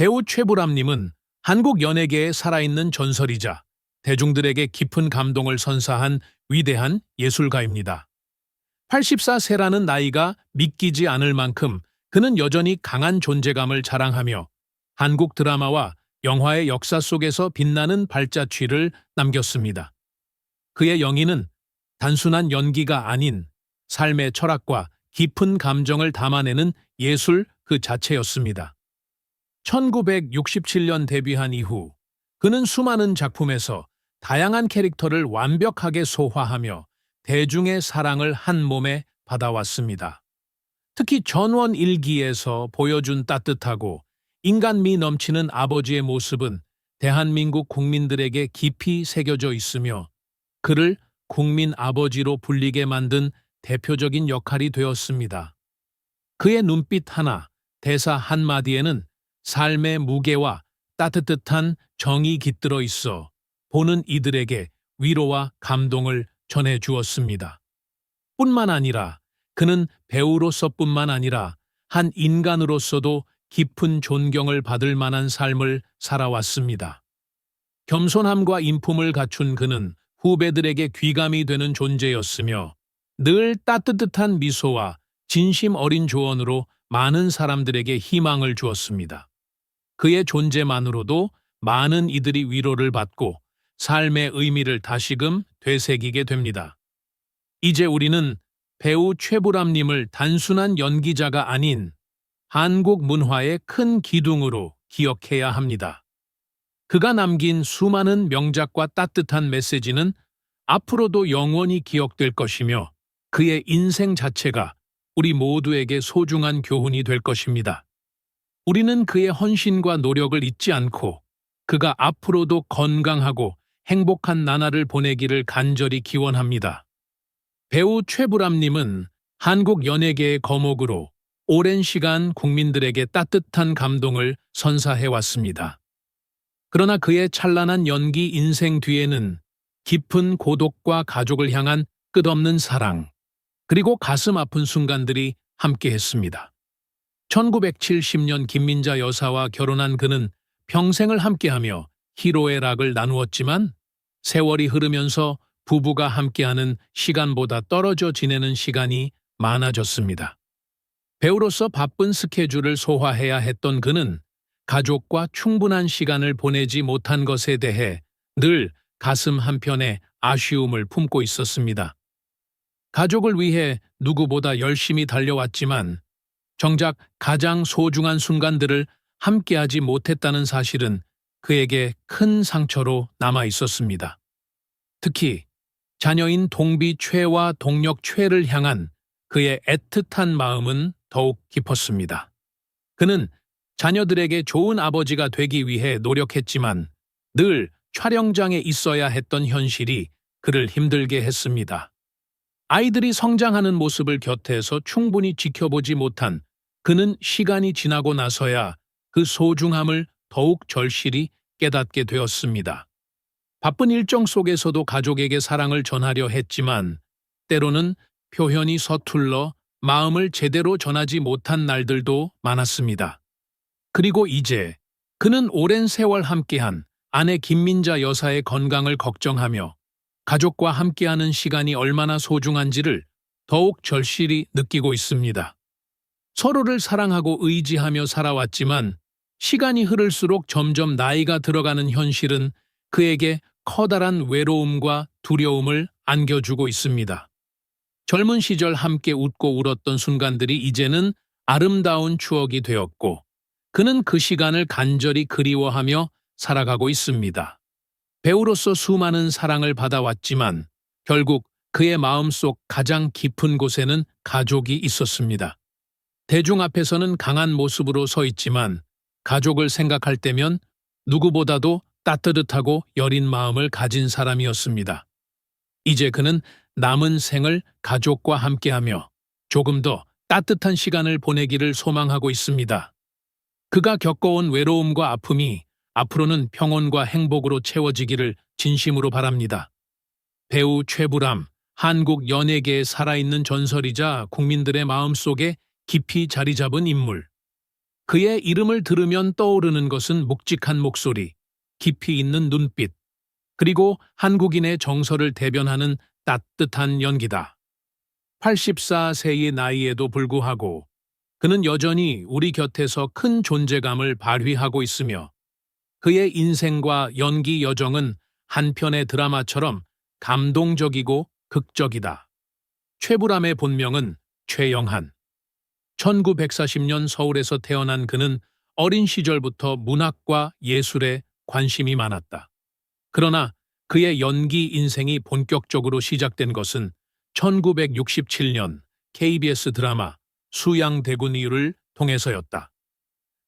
배우 최불암님은 한국 연예계에 살아있는 전설이자 대중들에게 깊은 감동을 선사한 위대한 예술가입니다. 84세라는 나이가 믿기지 않을 만큼 그는 여전히 강한 존재감을 자랑하며 한국 드라마와 영화의 역사 속에서 빛나는 발자취를 남겼습니다. 그의 영인은 단순한 연기가 아닌 삶의 철학과 깊은 감정을 담아내는 예술 그 자체였습니다. 1967년 데뷔한 이후 그는 수많은 작품에서 다양한 캐릭터를 완벽하게 소화하며 대중의 사랑을 한 몸에 받아왔습니다. 특히 전원 일기에서 보여준 따뜻하고 인간미 넘치는 아버지의 모습은 대한민국 국민들에게 깊이 새겨져 있으며 그를 국민 아버지로 불리게 만든 대표적인 역할이 되었습니다. 그의 눈빛 하나, 대사 한마디에는 삶의 무게와 따뜻한 정이 깃들어 있어 보는 이들에게 위로와 감동을 전해주었습니다. 뿐만 아니라 그는 배우로서뿐만 아니라 한 인간으로서도 깊은 존경을 받을 만한 삶을 살아왔습니다. 겸손함과 인품을 갖춘 그는 후배들에게 귀감이 되는 존재였으며 늘 따뜻한 미소와 진심 어린 조언으로 많은 사람들에게 희망을 주었습니다. 그의 존재만으로도 많은 이들이 위로를 받고 삶의 의미를 다시금 되새기게 됩니다. 이제 우리는 배우 최불암님을 단순한 연기자가 아닌 한국 문화의 큰 기둥으로 기억해야 합니다. 그가 남긴 수많은 명작과 따뜻한 메시지는 앞으로도 영원히 기억될 것이며 그의 인생 자체가 우리 모두에게 소중한 교훈이 될 것입니다. 우리는 그의 헌신과 노력을 잊지 않고 그가 앞으로도 건강하고 행복한 나날을 보내기를 간절히 기원합니다. 배우 최불암님은 한국 연예계의 거목으로 오랜 시간 국민들에게 따뜻한 감동을 선사해왔습니다. 그러나 그의 찬란한 연기 인생 뒤에는 깊은 고독과 가족을 향한 끝없는 사랑, 그리고 가슴 아픈 순간들이 함께했습니다. 1970년 김민자 여사와 결혼한 그는 평생을 함께하며 희로의 락을 나누었지만 세월이 흐르면서 부부가 함께하는 시간보다 떨어져 지내는 시간이 많아졌습니다. 배우로서 바쁜 스케줄을 소화해야 했던 그는 가족과 충분한 시간을 보내지 못한 것에 대해 늘 가슴 한편에 아쉬움을 품고 있었습니다. 가족을 위해 누구보다 열심히 달려왔지만 정작 가장 소중한 순간들을 함께하지 못했다는 사실은 그에게 큰 상처로 남아 있었습니다. 특히 자녀인 동비 최와 동력 최를 향한 그의 애틋한 마음은 더욱 깊었습니다. 그는 자녀들에게 좋은 아버지가 되기 위해 노력했지만 늘 촬영장에 있어야 했던 현실이 그를 힘들게 했습니다. 아이들이 성장하는 모습을 곁에서 충분히 지켜보지 못한 그는 시간이 지나고 나서야 그 소중함을 더욱 절실히 깨닫게 되었습니다. 바쁜 일정 속에서도 가족에게 사랑을 전하려 했지만 때로는 표현이 서툴러 마음을 제대로 전하지 못한 날들도 많았습니다. 그리고 이제 그는 오랜 세월 함께한 아내 김민자 여사의 건강을 걱정하며 가족과 함께하는 시간이 얼마나 소중한지를 더욱 절실히 느끼고 있습니다. 서로를 사랑하고 의지하며 살아왔지만 시간이 흐를수록 점점 나이가 들어가는 현실은 그에게 커다란 외로움과 두려움을 안겨주고 있습니다. 젊은 시절 함께 웃고 울었던 순간들이 이제는 아름다운 추억이 되었고 그는 그 시간을 간절히 그리워하며 살아가고 있습니다. 배우로서 수많은 사랑을 받아왔지만 결국 그의 마음속 가장 깊은 곳에는 가족이 있었습니다. 대중 앞에서는 강한 모습으로 서 있지만 가족을 생각할 때면 누구보다도 따뜻하고 여린 마음을 가진 사람이었습니다. 이제 그는 남은 생을 가족과 함께하며 조금 더 따뜻한 시간을 보내기를 소망하고 있습니다. 그가 겪어온 외로움과 아픔이 앞으로는 평온과 행복으로 채워지기를 진심으로 바랍니다. 배우 최불암, 한국 연예계에 살아있는 전설이자 국민들의 마음속에 깊이 자리 잡은 인물. 그의 이름을 들으면 떠오르는 것은 묵직한 목소리, 깊이 있는 눈빛, 그리고 한국인의 정서를 대변하는 따뜻한 연기다. 84세의 나이에도 불구하고 그는 여전히 우리 곁에서 큰 존재감을 발휘하고 있으며 그의 인생과 연기 여정은 한 편의 드라마처럼 감동적이고 극적이다. 최불암의 본명은 최영한. 1940년 서울에서 태어난 그는 어린 시절부터 문학과 예술에 관심이 많았다. 그러나 그의 연기 인생이 본격적으로 시작된 것은 1967년 KBS 드라마 수양대군이유를 통해서였다.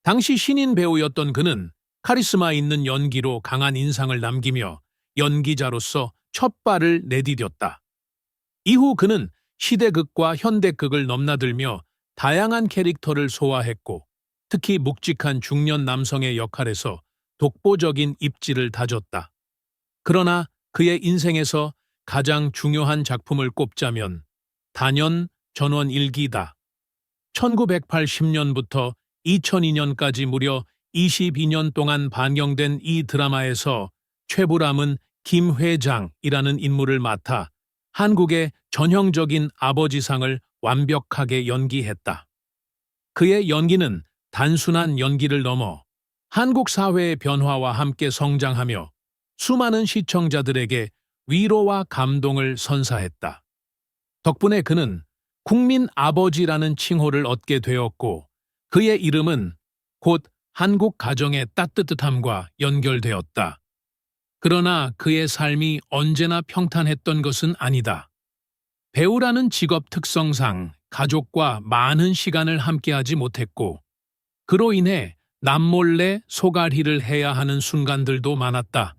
당시 신인 배우였던 그는 카리스마 있는 연기로 강한 인상을 남기며 연기자로서 첫 발을 내디뎠다. 이후 그는 시대극과 현대극을 넘나들며 다양한 캐릭터를 소화했고 특히 묵직한 중년 남성의 역할에서 독보적인 입지를 다졌다. 그러나 그의 인생에서 가장 중요한 작품을 꼽자면 단연 전원일기다. 1980년부터 2002년까지 무려 22년 동안 방영된 이 드라마에서 최불암은 김 회장이라는 인물을 맡아 한국의 전형적인 아버지상을 완벽하게 연기했다. 그의 연기는 단순한 연기를 넘어 한국 사회의 변화와 함께 성장하며 수많은 시청자들에게 위로와 감동을 선사했다. 덕분에 그는 국민 아버지라는 칭호를 얻게 되었고 그의 이름은 곧 한국 가정의 따뜻함과 연결되었다. 그러나 그의 삶이 언제나 평탄했던 것은 아니다. 배우라는 직업 특성상 가족과 많은 시간을 함께하지 못했고 그로 인해 남몰래 소갈이를 해야 하는 순간들도 많았다.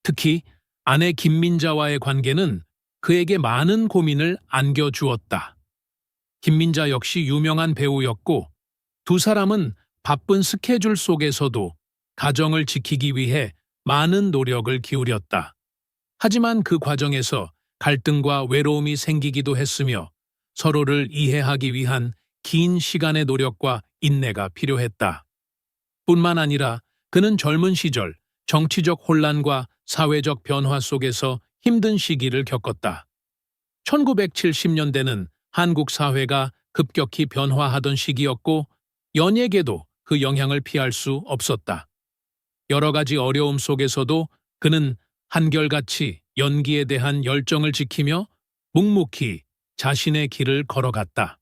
특히 아내 김민자와의 관계는 그에게 많은 고민을 안겨주었다. 김민자 역시 유명한 배우였고 두 사람은 바쁜 스케줄 속에서도 가정을 지키기 위해 많은 노력을 기울였다. 하지만 그 과정에서 갈등과 외로움이 생기기도 했으며 서로를 이해하기 위한 긴 시간의 노력과 인내가 필요했다. 뿐만 아니라 그는 젊은 시절 정치적 혼란과 사회적 변화 속에서 힘든 시기를 겪었다. 1970년대는 한국 사회가 급격히 변화하던 시기였고 연예계도 그 영향을 피할 수 없었다. 여러 가지 어려움 속에서도 그는 한결같이 연기에 대한 열정을 지키며 묵묵히 자신의 길을 걸어갔다.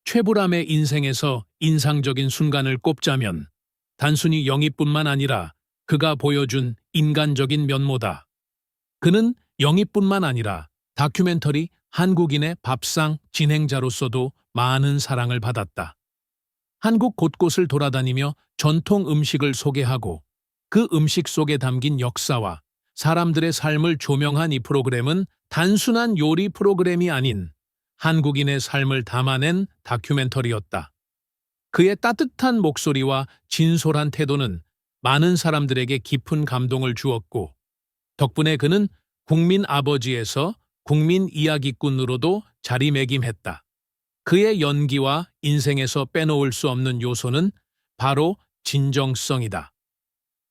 최불암의 인생에서 인상적인 순간을 꼽자면 단순히 영입뿐만 아니라 그가 보여준 인간적인 면모다. 그는 영입뿐만 아니라 다큐멘터리 한국인의 밥상 진행자로서도 많은 사랑을 받았다. 한국 곳곳을 돌아다니며 전통 음식을 소개하고 그 음식 속에 담긴 역사와 사람들의 삶을 조명한 이 프로그램은 단순한 요리 프로그램이 아닌 한국인의 삶을 담아낸 다큐멘터리였다. 그의 따뜻한 목소리와 진솔한 태도는 많은 사람들에게 깊은 감동을 주었고 덕분에 그는 국민 아버지에서 국민 이야기꾼으로도 자리매김했다. 그의 연기와 인생에서 빼놓을 수 없는 요소는 바로 진정성이다.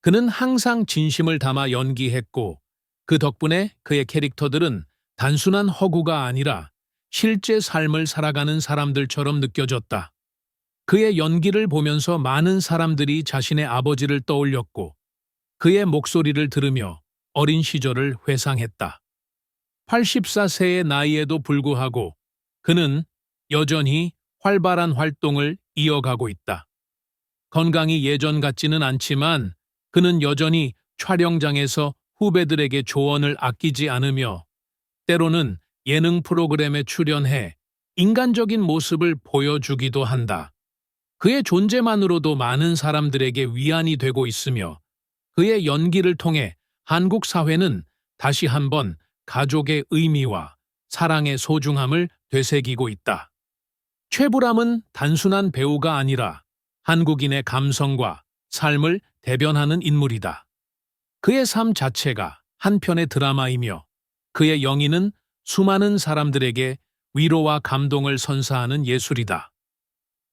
그는 항상 진심을 담아 연기했고 그 덕분에 그의 캐릭터들은 단순한 허구가 아니라 실제 삶을 살아가는 사람들처럼 느껴졌다. 그의 연기를 보면서 많은 사람들이 자신의 아버지를 떠올렸고 그의 목소리를 들으며 어린 시절을 회상했다. 84세의 나이에도 불구하고 그는 여전히 활발한 활동을 이어가고 있다. 건강이 예전 같지는 않지만 그는 여전히 촬영장에서 후배들에게 조언을 아끼지 않으며 때로는 예능 프로그램에 출연해 인간적인 모습을 보여주기도 한다. 그의 존재만으로도 많은 사람들에게 위안이 되고 있으며 그의 연기를 통해 한국 사회는 다시 한번 가족의 의미와 사랑의 소중함을 되새기고 있다. 최불암은 단순한 배우가 아니라 한국인의 감성과 삶을 대변하는 인물이다. 그의 삶 자체가 한편의 드라마이며 그의 영희는 수많은 사람들에게 위로와 감동을 선사하는 예술이다.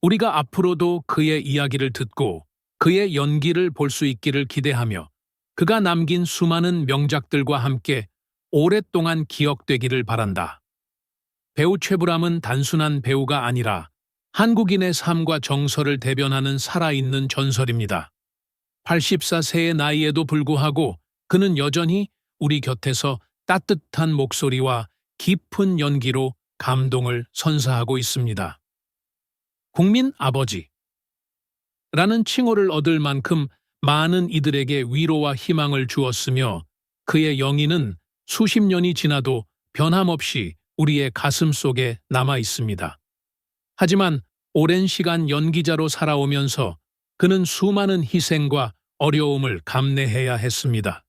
우리가 앞으로도 그의 이야기를 듣고 그의 연기를 볼 수 있기를 기대하며 그가 남긴 수많은 명작들과 함께 오랫동안 기억되기를 바란다. 배우 최불암은 단순한 배우가 아니라 한국인의 삶과 정서를 대변하는 살아있는 전설입니다. 84세의 나이에도 불구하고 그는 여전히 우리 곁에서 따뜻한 목소리와 깊은 연기로 감동을 선사하고 있습니다. 국민 아버지라는 칭호를 얻을 만큼 많은 이들에게 위로와 희망을 주었으며 그의 영인은 수십 년이 지나도 변함없이 우리의 가슴 속에 남아 있습니다. 하지만 오랜 시간 연기자로 살아오면서 그는 수많은 희생과 어려움을 감내해야 했습니다.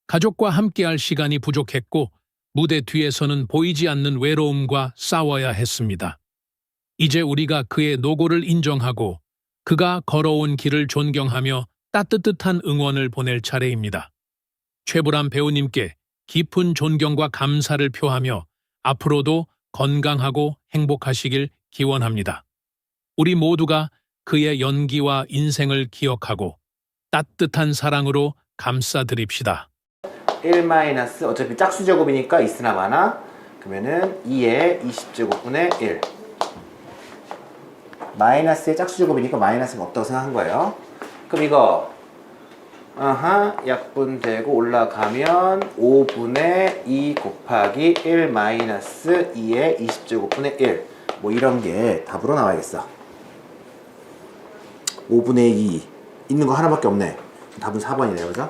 가족과 함께할 시간이 부족했고 무대 뒤에서는 보이지 않는 외로움과 싸워야 했습니다. 이제 우리가 그의 노고를 인정하고 그가 걸어온 길을 존경하며 따뜻한 응원을 보낼 차례입니다. 최불암 배우님께 깊은 존경과 감사를 표하며 앞으로도 건강하고 행복하시길 기원합니다. 우리 모두가 그의 연기와 인생을 기억하고 따뜻한 사랑으로 감싸드립시다. 1 어차피 짝수제곱이니까 있으나 마나 그러면은 2의 20제곱분의 1 마이너스의 짝수제곱이니까 마이너스가 없다고 생각한 거예요. 그럼 이거 약분되고 올라가면 5분의 2 곱하기 1 마이너스 2의 20제곱분의 1 뭐 이런 게 답으로 나와야겠어. 5분의 2 있는 거 하나밖에 없네. 답은 4번이네요. 그죠?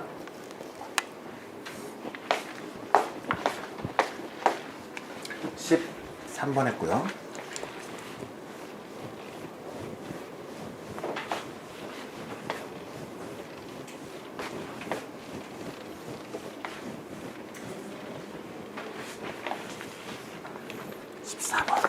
13번 했고요. (14번)